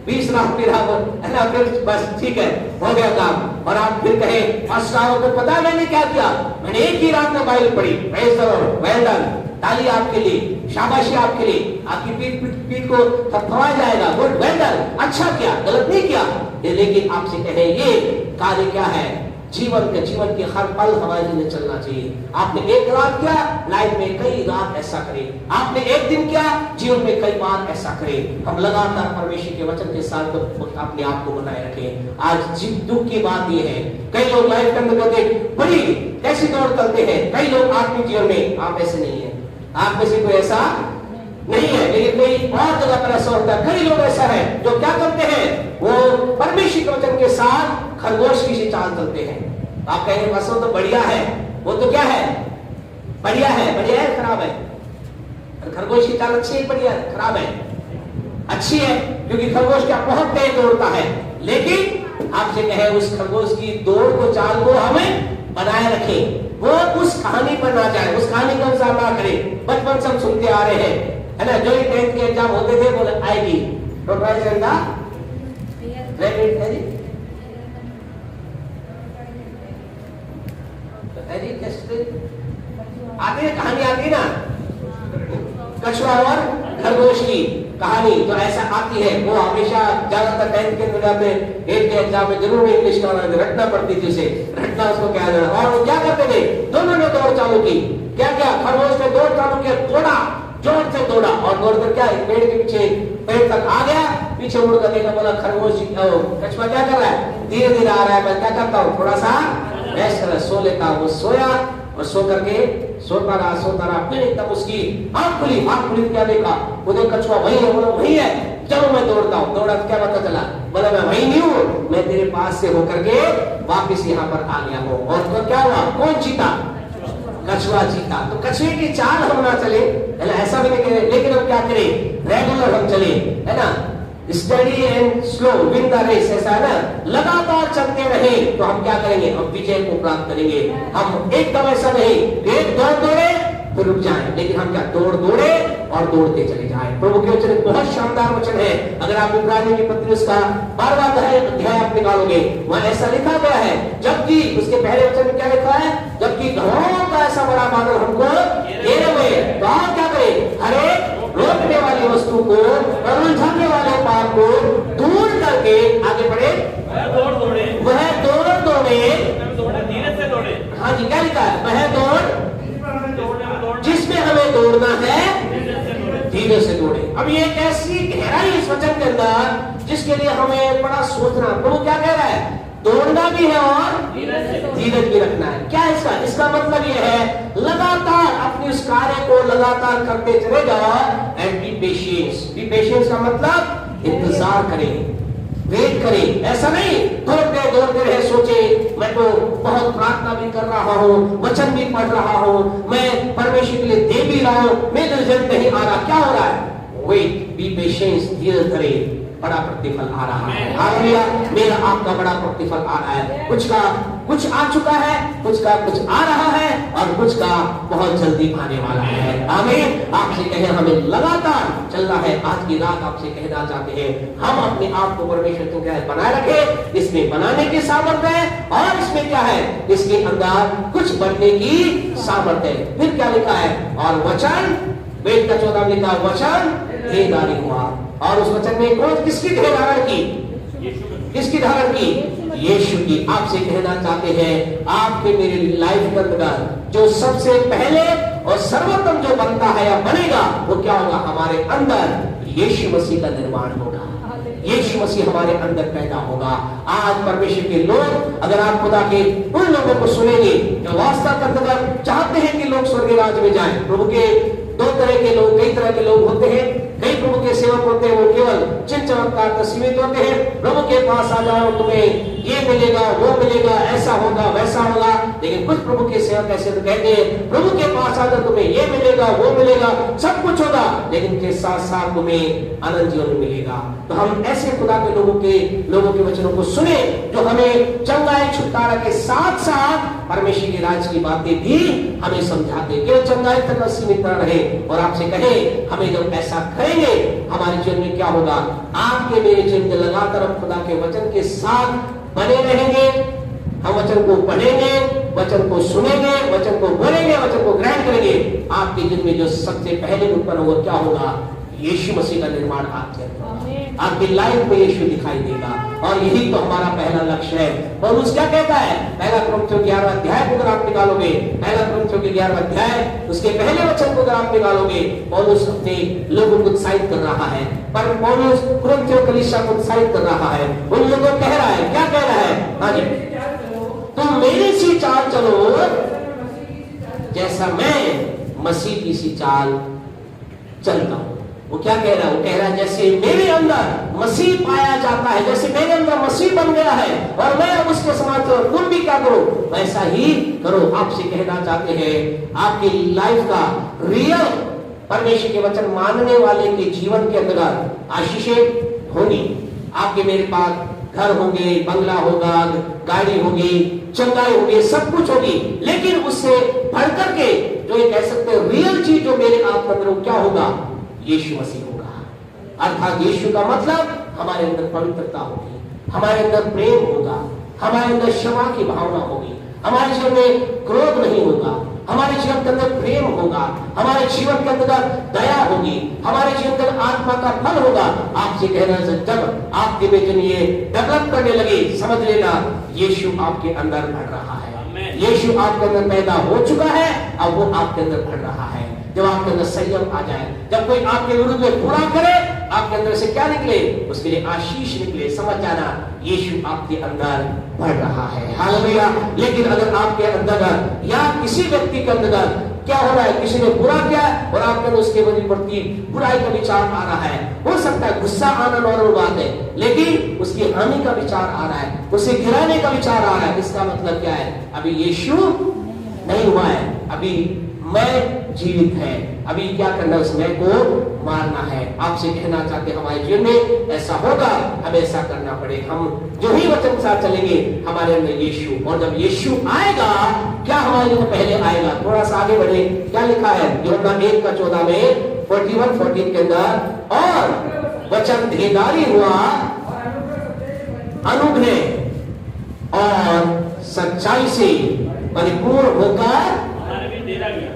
20 लाख मेरा है ना, फिर बस ठीक है, हो गया काम। और आप फिर कहे फर्स्ट राउंड को पता मैंने क्या किया, मैंने एक ही रात में बाइबल पढ़ी, praise the Lord, well done, ताली आपके लिए, शाबाशी आपके लिए, आपकी पीठ को थपथपाया जाएगा, गुड, वेल डन, अच्छा किया, गलत नहीं किया। लेकिन आपसे कहे ये कार्य क्या है, जीवन के हर पल हमारे लिए चलना चाहिए। आपने एक रात किया, लाइफ में कई रात ऐसा करें, आपने एक दिन किया, जीवन में कई बार ऐसा करें। हम लगातार परमेश्वर के वचन के साथ अपने आप को बनाए रखें। आज दुख की बात यह है, कई लोग लाइफ के अंदर कहते बड़ी कैसी दौड़ चलते हैं, कई लोग आत्मिक जीवन में, आप ऐसे नहीं है, आप में से कोई ऐसा नहीं है, लेकिन कोई और जगह पर ऐसा होता है। कई लोग ऐसा है जो क्या करते हैं, वो परमेश्वर के वचन के साथ खरगोश की सी चाल चलते हैं। आप कहेंगे बस वो तो बढ़िया है, वो तो क्या है, बढ़िया है, बढ़िया है, खराब है। खरगोश की चाल अच्छी है, बढ़िया है, खराब है, अच्छी है, क्योंकि खरगोश क्या बहुत तेज दौड़ता है। लेकिन आपसे कहे उस खरगोश की दौड़ को, चाल को हमें बनाए रखें, वो उस कहानी पर ना जाए, उस कहानी को अनुसार ना करे। बचपन से हम सुनते आ रहे हैं, है ना, जो ही 10th के एग्जाम होते थे बोले आएगी आती है, कहानी आती ना, कछुआ और खरगोश की कहानी तो ऐसा आती है। वो हमेशा ज्यादातर 10th के एग्जाम में, 8th के एग्जाम में जरूर इंग्लिश का रटना पड़ती थी, उसे रटना उसको क्या जाना। और वो क्या करते थे, दोनों ने दौड़ चालू की, क्या क्या, खरगोश ने दौड़ चालू किया, दौड़ा, जोर से दौड़ा, और दौड़कर क्या पेड़ के पीछे, पेड़ तक आ गया, पीछे मुड़कर देखा, बोला खरगोश कछुआ क्या कर रहा है, धीरे धीरे आ रहा है, मैं क्या करता हूँ, थोड़ा सा रेस्ट कर, सो लेता हूँ। वो सोया और सो करके सोता रहा, फिर एकदम उसकी आंख खुली, क्या देखा, उधर कछुआ वही है, बोला वही है, चलो मैं दौड़ता हूँ। दौड़ा तो क्या पता चला, बोला मैं वही नहीं हूँ, मैं तेरे पास से होकर के वापिस यहाँ पर आ गया हूँ। और तो क्या हुआ, कौन जीता, कछुआ जीता। तो कछुए की चाल हम ना चले, है ना, ऐसा भी नहीं करें, लेकिन हम क्या करें, रेगुलर हम चले, है ना, steady and slow win the race, ऐसा है ना, लगातार चलते रहे तो हम क्या करेंगे, हम विजय को प्राप्त करेंगे। हम एकदम ऐसा नहीं, एक दौड़ दौड़े फिर रुक जाए, लेकिन हम क्या, दौड़े और दौड़ते चले जाए। प्रभु के वचन बहुत शानदार वचन है। अगर आप इब्रानियों की पत्री उसका 12वां अध्याय आप निकालोगे, वहां ऐसा लिखा गया है, जबकि उसके पहले वचन में क्या लिखा है, जबकि घरों का ऐसा बड़ा बादल हमको घेरे हुए, तो आप क्या करें, हर एक रोकने वाली वस्तु को और उलझाने वाले पाप को दूर करके आगे बढ़े, वह दौड़े, धीरे से दौड़े। हाँ जी, क्या लिखा है, वह दौड़ जिसमें हमें दौड़ना है, धीरे से दौड़े। अब ये एक ऐसी गहराई इस वचन के अंदर जिसके लिए हमें बड़ा सोचना। प्रभु क्या कह रहा है, दौड़ना भी है और धीरज भी रखना है। क्या इसका मतलब ये है, लगातार अपने उस कार्य को लगातार करते चले जाओ एंड बी पेशेंस का मतलब इंतजार करें, वेट करें। ऐसा नहीं दौड़ते रहे, सोचे मैं तो बहुत प्रार्थना भी कर रहा हूँ, वचन भी पढ़ रहा हूँ, मैं परमेश्वर के लिए दे भी रहा हूँ, मेरे रिजल्ट नहीं आ रहा, क्या हो रहा है, वेट, बी पेशेंस, धीरज करें, बड़ा प्रतिफल आ रहा है। हालेलुया, मेरा आपका बड़ा प्रतिफल आ रहा है। कुछ आ चुका है, कुछ आ रहा है, और कुछ का बहुत जल्दी आने वाला है। आमीन। आपसे कहे हमें लगातार चलना है। आज की रात आपसे कहना चाहते हैं, हम अपने आप को परमेश्वर को क्या है, बनाए रखें। इसमें बनाने की सामर्थ्य है, और इसमें क्या है, इसके अंदर कुछ बनने की सामर्थ्य है। फिर क्या लिखा है, और वचन, वेद का 14 लिखा, वचन देहधारी हुआ। और उस वचन में कौन, किसकी देह धारण की, किसकी धारण की, यीशु की। आपसे कहना चाहते हैं, आपके मेरे लाइफ के अंदर जो सबसे पहले और सर्वोत्तम जो बनता है या बनेगा, वो क्या होगा, हमारे अंदर यीशु मसीह का निर्माण होगा, यीशु मसीह हमारे अंदर पैदा होगा। आज परमेश्वर के लोग, अगर आप खुदा के उन लोगों को सुनेंगे जो वास्तव के अंदर चाहते हैं कि लोग स्वर्ग राज्य में जाएं। प्रभु के दो तरह के लोग, कई तरह के लोग होते हैं। कई प्रभु के सेवक होते हैं, वो केवल चिन्ह चमत्कार से सीमित होते हैं। प्रभु के पास आ जाओ, तुम्हें ये मिलेगा, वो मिलेगा, ऐसा होगा, वैसा होगा। लेकिन कुछ प्रभु के सेवक ऐसे तो कहते हैं प्रभु के पास आकर तुम्हें ये मिलेगा, वो मिलेगा, सब कुछ होगा, लेकिन के साथ साथ तुम्हें अनंत जीवन मिलेगा। तो हम ऐसे खुदा के लोगों के वचनों को सुने जो हमें चंगाई छुटकारा के साथ साथ परमेश्वर के राज की बातें भी हमें समझाते, केवल चंगाई तक सीमित न रहे। और आपसे कहे हमें जब ऐसा करेंगे हमारे जीवन में क्या होगा, आपके मेरे जीवन में लगातार हम खुदा के वचन के साथ बने रहेंगे। हम वचन को पढ़ेंगे, वचन को सुनेंगे, वचन को बोलेंगे, वचन को ग्रहण करेंगे। आपके जीवन में जो सबसे पहले उत्पन्न होगा क्या होगा, यीशु मसीह का निर्माण आपके अंदर, आपकी लाइफ में यीशु दिखाई देगा। और यही तो हमारा पहला लक्ष्य है। पौलुस क्या कहता है, पहला कुरिन्थियों 11वां अध्याय को अगर आप निकालोगे, पहला कुरिन्थियों के 11वां अध्याय उसके पहले वचन को अगर आप निकालोगे, पौलुस अपने लोगों को उत्साहित कर रहा है। पर पौलुस कुरिन्थियों कलीसिया को उत्साहित कर रहा है, उन लोगों को कह रहा है, क्या कह रहा है, हाँ जी, तुम मेरी सी चाल चलो जैसा मैं मसीह की सी चाल चलता हूं। वो क्या कह रहा है, वो कह रहा है जैसे मेरे अंदर मसीह पाया जाता है, जैसे मेरे अंदर मसीह बन गया है और मैं अब उसके समान तुम भी क्या करो, वैसा ही करो। आपसे कहना चाहते हैं आपकी लाइफ का रियल परमेश्वर के वचन मानने वाले के जीवन के अंदर आशीषें होंगी। आपके मेरे पास घर होंगे, बंगला होगा, गाड़ी होगी, चंगाई होगी, सब कुछ होगी, लेकिन उससे बढ़कर के जो ये कह सकते हैं रियल चीज जो मेरे आप अंदर क्या होगा, यीशु मसीह होगा। अर्थात यीशु का मतलब हमारे अंदर पवित्रता होगी, हमारे अंदर प्रेम होगा, हमारे अंदर क्षमा की भावना होगी, हमारे जीवन में क्रोध नहीं होगा, हमारे जीवन के अंदर प्रेम होगा, हमारे जीवन के अंदर दया होगी, हमारे जीवन के अंदर आत्मा का फल होगा। आपसे कहना है जब आपके बेचन ये डेवलप करने लगे, समझ लेना यीशु आपके अंदर बढ़ रहा है, यीशु आपके अंदर पैदा हो चुका है, अब वो आपके अंदर बढ़ रहा है। जब आपके अंदर संयम आ जाए, जब कोई आपके विरुद्ध में बुरा करे, आपके अंदर से क्या निकले, उसके लिए आशीष निकले, समझ जाना यीशु आपके अंदर बढ़ रहा है। हालेलुया। लेकिन अगर आपके अंदर या किसी व्यक्ति के अंदर क्या हो रहा है, किसी ने बुरा किया और आपके अंदर उसके प्रति बुराई का विचार आ रहा है, हो सकता है गुस्सा आना नॉर्मल बात है, लेकिन उसकी हानि का विचार आ रहा है, उसे गिराने का विचार आ रहा है, इसका मतलब क्या है, अभी यीशु नहीं हुआ है, अभी मैं जीवित है, अभी क्या करना, उस मैं को मारना है। आपसे कहना चाहते हमारे जीवन में ऐसा होगा, हमें ऐसा करना पड़े, हम जो ही वचन के साथ चलेंगे हमारे अंदर यीशु, और जब यीशु आएगा क्या हमारे लिए पहले आएगा, थोड़ा सा आगे बढ़े, क्या लिखा है यूहन्ना 1:14 में 41-14 के अंदर, और वचन देहधारी हुआ, अनुग्रह और सच्चाई से परिपूर्ण होकर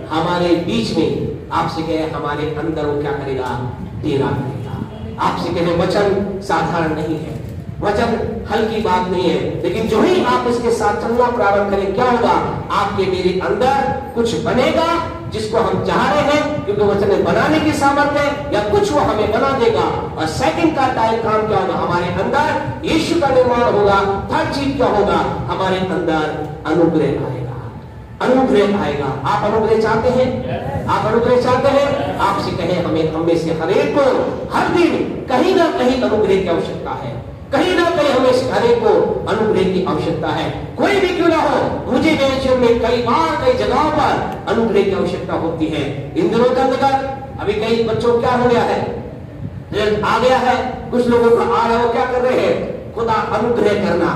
हमारे बीच में, आपसे कहे हमारे अंदर वो क्या करेगा, डेरा करेगा। आपसे कहे वचन साधारण नहीं है, वचन हल्की बात नहीं है, लेकिन जो ही आप इसके साथ चलना प्रारंभ करें क्या होगा, आपके मेरे अंदर कुछ बनेगा जिसको हम चाह रहे हैं, क्योंकि वचन में बनाने की सामर्थ्य है, या कुछ वो हमें बना देगा। और सेकंड का टाइम काम क्या होगा, हमारे अंदर यीशु का निर्माण होगा। थर्ड चीज क्या होगा, हमारे अंदर अनुग्रह आएगा, अनुग्रह आएगा। आप अनुग्रह चाहते हैं, आप अनुग्रह चाहते हैं, आपसे कहे हमें से हर एक को हर दिन कहीं ना कहीं अनुग्रह की आवश्यकता है, कहीं ना कहीं हमें से हर एक को अनुग्रह की आवश्यकता है, कोई भी क्यों ना हो। मुझे मेरे जीवन में कई बार कई जगहों पर अनुग्रह की आवश्यकता होती है। इन दिनों के अंदर अभी कई बच्चों क्या हो गया है, रिजल्ट आ गया है, कुछ लोगों का आ रहा है, वो क्या कर रहे हैं, खुदा अनुग्रह करना।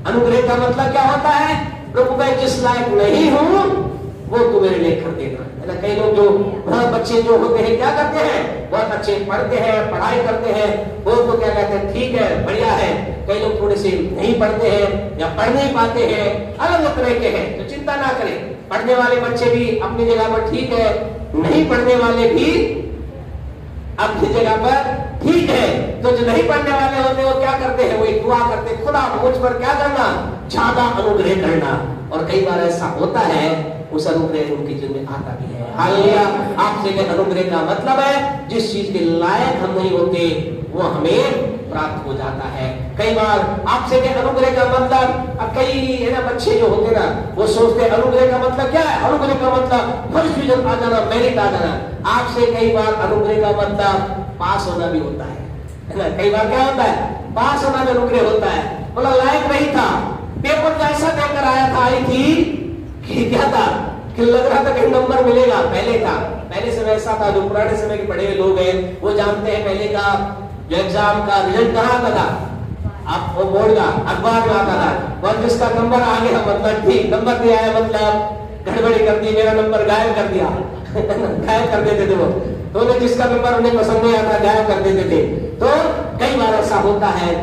अनुग्रह का मतलब क्या होता है, प्रभु मैं जिस लायक नहीं हूं वो तू मेरे लिए कर देना, है ना। कई लोग जो बहुत बच्चे जो होते हैं क्या करते हैं, बहुत अच्छे पढ़ते हैं, पढ़ाई करते हैं, वो तो क्या कहते हैं, ठीक है, बढ़िया है। कई लोग थोड़े से नहीं पढ़ते हैं या पढ़ नहीं पाते हैं, अलग अलग तरह के हैं, तो चिंता ना करें। पढ़ने वाले बच्चे भी अपनी जगह पर ठीक है, नहीं पढ़ने वाले भी अपनी जगह पर ठीक है। तो जो नहीं पढ़ने वाले होते वो क्या करते हैं, वो एक दुआ करते, खुदा मुझ पर क्या करना, ज्यादा अनुग्रह करना। और कई बार ऐसा होता है, उस अनुग्रह उनके जीवन में आता भी है। हालेलुया। आपसे अनुग्रह का मतलब है जिस चीज के लायक हम नहीं होते वो हमें प्राप्त हो जाता है। कई बार आपसे अनुग्रह का मतलब, अब कई है ना बच्चे जो होते ना, वो सोचते हैं अनुग्रह का मतलब क्या है, अनुग्रह का मतलब फर्स्ट डिवीजन आ जाना, मेरिट आ जाना। आपसे कई बार अनुग्रह का मतलब पास होना भी होता है ना। कई बार क्या होता है, पास होना भी अनुग्रह होता है। बोला लायक नहीं था। पेपर तो ऐसा देकर आया था, आई थी कि क्या था कि लग रहा था कहीं नंबर मिलेगा। पहले था, पहले समय ऐसा था, जो पुराने समय के पढ़े हुए लोग हैं वो जानते हैं पहले का जो एग्जाम का रिजल्ट कहाँ आता था, आप वो बोर्ड का अखबार में आता था, और जिसका नंबर आ गया मतलब ठीक, नंबर दिया है मतलब गड़बड़ी कर दी, मेरा नंबर गायब कर दिया गायब कर देते थे वो, तो जिसका नंबर उन्हें पसंद नहीं आता गायब कर देते थे। तो कई बार ऐसा होता है।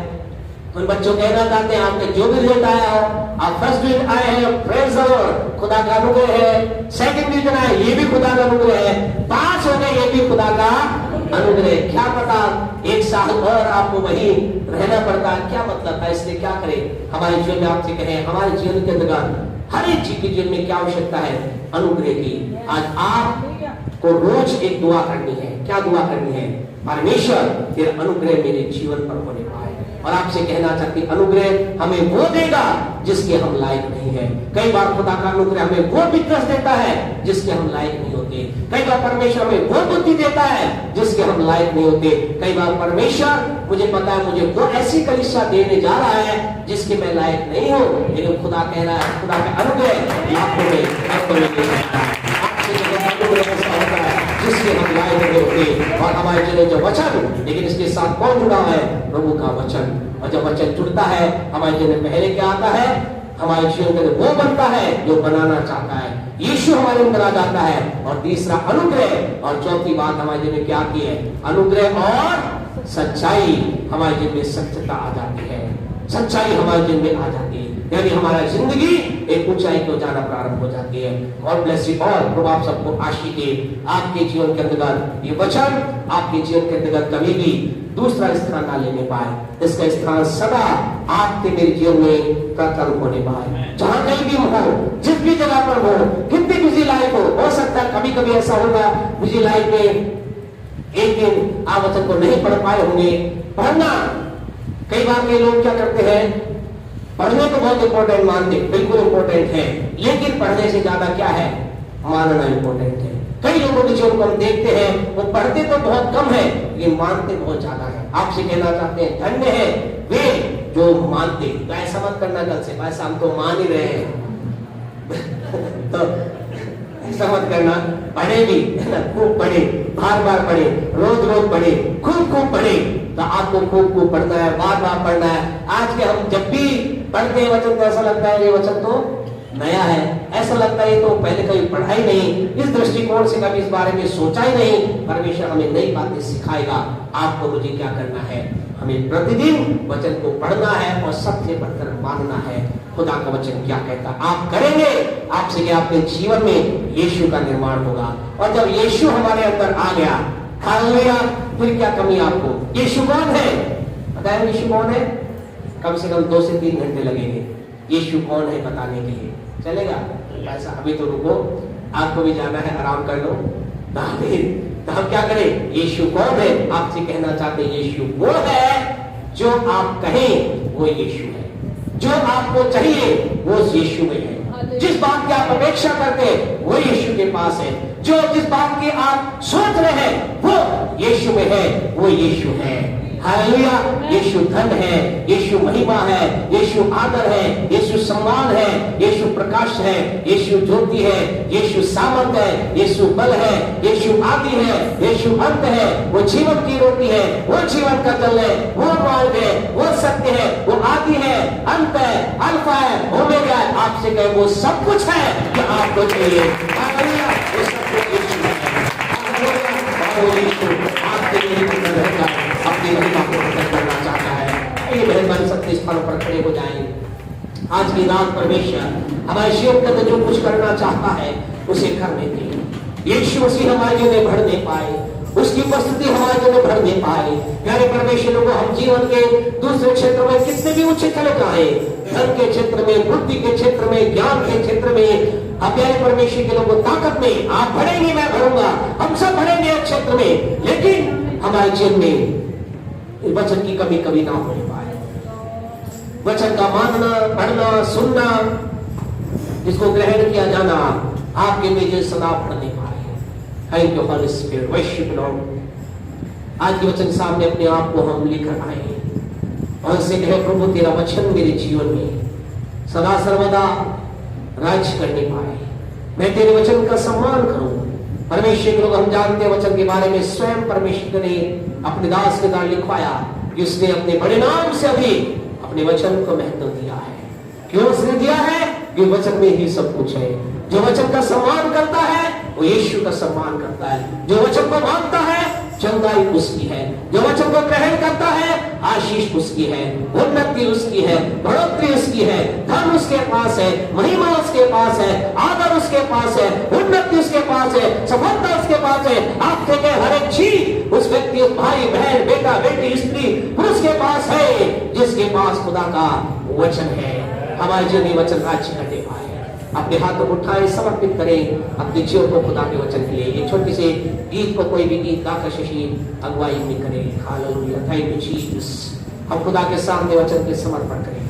उन बच्चों कहना चाहते हैं आपके जो भी रिजल्ट आया हो, आप फर्स्ट डिवीजन आए हैं, प्रेज द लॉर्ड, खुदा का अनुग्रह है। सेकंड डिवीजन आए, ये भी खुदा का अनुग्रह है। पास हो गए, ये भी खुदा का अनुग्रह। क्या पता एक साल और आपको वही रहना पड़ता, क्या मतलब था। इसलिए क्या करें, हमारे जीवन में आपसे कहें, हमारे जीवन के अंतर्गत हर एक चीज के जीवन में क्या आवश्यकता है, अनुग्रह की। आज आपको रोज एक दुआ करनी है। क्या दुआ करनी है, परमेश्वर तेरा अनुग्रह मेरे जीवन पर होने पाए। और आपसे कहना चाहती, अनुग्रह हमें वो देगा जिसके हम लायक नहीं है। कई बार खुदा का अनुग्रह हमें वो विकास देता है जिसके हम लायक नहीं होते। कई बार परमेश्वर हमें वो बुद्धि देता है जिसके हम लायक नहीं होते। कई बार परमेश्वर, मुझे पता है, मुझे वो ऐसी कलीसिया देने जा रहा है जिसके मैं लायक नहीं हूँ, लेकिन खुदा कह रहा है, खुदा का अनुग्रह आपको जिसके हम लायक नहीं होते। और हमारे जीवन जो वचन, लेकिन इसके साथ कौन जुड़ा है, प्रभु का वचन। और जब वचन जुड़ता है हमारे जीवन में, पहले क्या आता है, हमारे जीवन में वो बनता है जो बनाना चाहता है, यीशु हमारे अंदर आ जाता है। और तीसरा अनुग्रह, और चौथी बात हमारे जीवन में क्या की है, अनुग्रह और सच्चाई। हमारे जीवन में सत्यता आ जाती है, सच्चाई हमारे जीवन में आ जाती है, यानी हमारा जिंदगी एक ऊंचाई को जाना प्रारंभ हो जाती है। God bless you all. प्रभु आप सबको आशीष दे। आपके जीवन के अंतर्गत ये वचन आपके जीवन के अंतर्गत कभी भी दूसरा स्थान ना लेने पाए, इसका स्थान सदा आपके मेरे जीवन में प्रकट होने पाए। जहां कहीं भी हो, जिस भी जगह पर हो, कितनी बिजी लाइफ हो सकता है कभी कभी ऐसा होगा बिजी लाइफ में एक दिन आप वचन को नहीं पढ़ पाए होंगे। पढ़ना, कई बार के लोग क्या करते हैं, पढ़ने को बहुत इंपॉर्टेंट मानते, बिल्कुल इंपॉर्टेंट है, लेकिन पढ़ने से ज्यादा क्या है, मानना इंपॉर्टेंट है। कई लोगों के जीवन को हम देखते हैं, वो पढ़ते तो बहुत कम है लेकिन मानते बहुत ज्यादा है। आपसे कहना चाहते हैं, धन्य है वे जो मानते। तो ऐसा मत करना कल से, ऐसा हम तो मान ही रहे हैं तो ऐसा मत करना, पढ़े भी खूब पढ़े, बार बार पढ़े, रोज रोज पढ़े, खूब पढ़े। तो आपको खूब पढ़ना है, बार बार पढ़ना है। आज के हम जब भी पढ़ते हैं वचन तो ऐसा लगता है ये वचन तो नया है, ऐसा लगता है तो पहले कभी पढ़ा ही नहीं, इस दृष्टिकोण से कभी इस बारे में सोचा ही नहीं। परमेश्वर हमें नई बातें सिखाएगा। आपको मुझे क्या करना है, हमें प्रतिदिन वचन को पढ़ना है और सबसे बढ़कर मानना है। खुदा का वचन क्या कहता आप करेंगे, आपसे क्या आपके जीवन में यीशु का निर्माण होगा। और जब यीशु हमारे अंदर आ गया, हालेलुया, फिर क्या कमी आपको। यीशु कौन है, बताएं यीशु कौन है, कम से कम 2 से 3 घंटे लगेंगे यीशु कौन है बताने के लिए। चलेगा ऐसा, अभी तो रुको, आपको भी जाना है, आराम कर लो। तो हम क्या करें, यीशु कौन है, आपसे कहना चाहते हैं यीशु वो है जो आप कहें वो यीशु है, जो आपको चाहिए वो यीशु में है, जिस बात की आप अपेक्षा करते हैं वो यीशु के पास है, जो जिस बात की आप सोच रहे हैं वो यीशु में है, वो यीशु है। हालेलुया, यीशु धन है, यीशु महिमा है, यीशु आदर है, यीशु सम्मान है, यीशु प्रकाश है, यीशु ज्योति है, यीशु सामर्थ है, यीशु बल है, यीशु आदि है, यीशु अंत है, वो जीवन की रोटी है, वो जीवन का जल है, वो मार्ग है, वो सत्य है, वो आदि है, अंत है, अल्फा है, ओमेगा है। आपसे कहे वो सब कुछ है जो आपको चाहिए। हालेलुया, वो सब कुछ यीशु है। आपके लिए अपनी महिमा को प्रकट करना चाहता है। ये मेहरबानी सबके स्थानों पर खड़े हो जाएं। आज की रात परमेश्वर हमारे जीवन के अंदर जो कुछ करना चाहता है उसे करने दें। यीशु मसीह हमारे जीवन में भरने पाए, उसकी उपस्थिति हमारे जीवन में भरने पाए। प्यारे परमेश्वर को हम जीवन के दूसरे क्षेत्र में कितने भी ऊंचे चले जाए, धन के क्षेत्र में, बुद्धि के क्षेत्र में, ज्ञान के क्षेत्र में, प्यारे परमेश्वर के लोगों ताकत में आप बढ़ेंगे, मैं बढ़ूंगा, हम सब बढ़ेंगे एक क्षेत्र में, लेकिन हमारे जीवन में वचन की कमी कभी ना हो पाए। वचन का मानना, पढ़ना, सुनना, जिसको ग्रहण किया जाना आपके में सदा पढ़ने पाए। Thank you Holy Spirit, worship Lord. आज के वचन सामने अपने आप को हम लेकर आए, और उससे कहे प्रभु तेरा वचन मेरे जीवन में सदा सर्वदा राज्य करने पाए, मैं तेरे वचन का सम्मान करूं। परमेश्वर के लोग हम जानते हैं वचन के बारे में स्वयं परमेश्वर ने अपने दास के द्वारा लिखवाया कि उसने अपने बड़े नाम से अभी अपने वचन को महत्व दिया है। क्यों उसने दिया है? कि वचन में ही सब कुछ है। जो वचन का सम्मान करता है वो यीशु का सम्मान करता है। जो वचन को मानता है चंगाई उसकी है। जो वचन को ग्रहण करता है आशीष उसकी है, उन्नति उसकी है, बढ़ोतरी उसकी है, धन उसके पास है, महिमा उसके पास है, आदर उसके पास है, उन्नति उसके पास है, सफलता उसके पास है। आप देखें हर एक चीज उस व्यक्ति, उस भाई बहन, बेटा बेटी, स्त्री पुरुष के पास है जिसके पास खुदा का वचन है। हमारे जीवन में वचन राज्य करने पाए। अपने हाथों को उठाए, समर्पित करें अपने जीवन को खुदा के वचन के लिए। ये छोटे से गीत को कोई भी गीत गाकर शशि अगुवाई में करें। Hallelujah, thank you Jesus. हम खुदा के सामने वचन के समर्पण करें।